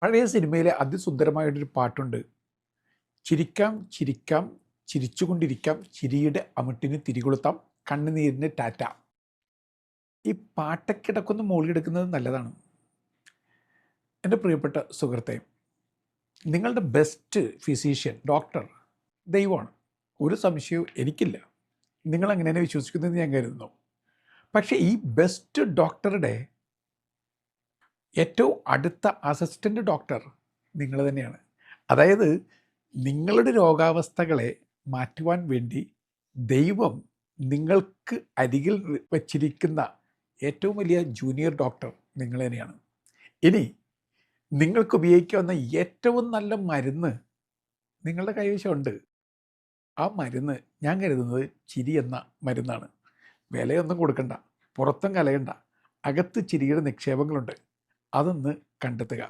പഴയ സിനിമയിലെ അതിസുന്ദരമായിട്ടൊരു പാട്ടുണ്ട്. ചിരിക്കാം ചിരിക്കാം ചിരിച്ചുകൊണ്ടിരിക്കാം, ചിരിയുടെ അമിട്ടിന് തിരികൊളുത്താം, കണ്ണുനീരിന് ടാറ്റ. ഈ പാട്ടൊക്കിടക്കൊന്ന് മൂളിയെടുക്കുന്നത് നല്ലതാണ്. എൻ്റെ പ്രിയപ്പെട്ട സുഹൃത്തെ, നിങ്ങളുടെ ബെസ്റ്റ് ഫിസീഷ്യൻ ഡോക്ടർ ദൈവമാണ്. ഒരു സംശയവും എനിക്കില്ല. നിങ്ങളങ്ങനെ വിശ്വസിക്കുന്നതെന്ന് ഞാൻ കരുതുന്നു. പക്ഷേ ഈ ബെസ്റ്റ് ഡോക്ടറുടെ ഏറ്റവും അടുത്ത അസിസ്റ്റൻ്റ് ഡോക്ടർ നിങ്ങൾ തന്നെയാണ്. അതായത് നിങ്ങളുടെ രോഗാവസ്ഥകളെ മാറ്റുവാൻ വേണ്ടി ദൈവം നിങ്ങൾക്ക് അരികിൽ വച്ചിരിക്കുന്ന ഏറ്റവും വലിയ ജൂനിയർ ഡോക്ടർ നിങ്ങൾ തന്നെയാണ്. ഇനി നിങ്ങൾക്ക് ഉപയോഗിക്കാവുന്ന ഏറ്റവും നല്ല മരുന്ന് നിങ്ങളുടെ കൈവശമുണ്ട്. ആ മരുന്ന് ഞാൻ കരുതുന്നത് ചിരി എന്ന മരുന്നാണ്. വിലയൊന്നും കൊടുക്കണ്ട, പുറത്തും കലയണ്ട, അകത്ത് ചിരിയുടെ നിക്ഷേപങ്ങളുണ്ട്. അതൊന്ന് കണ്ടെത്തുക.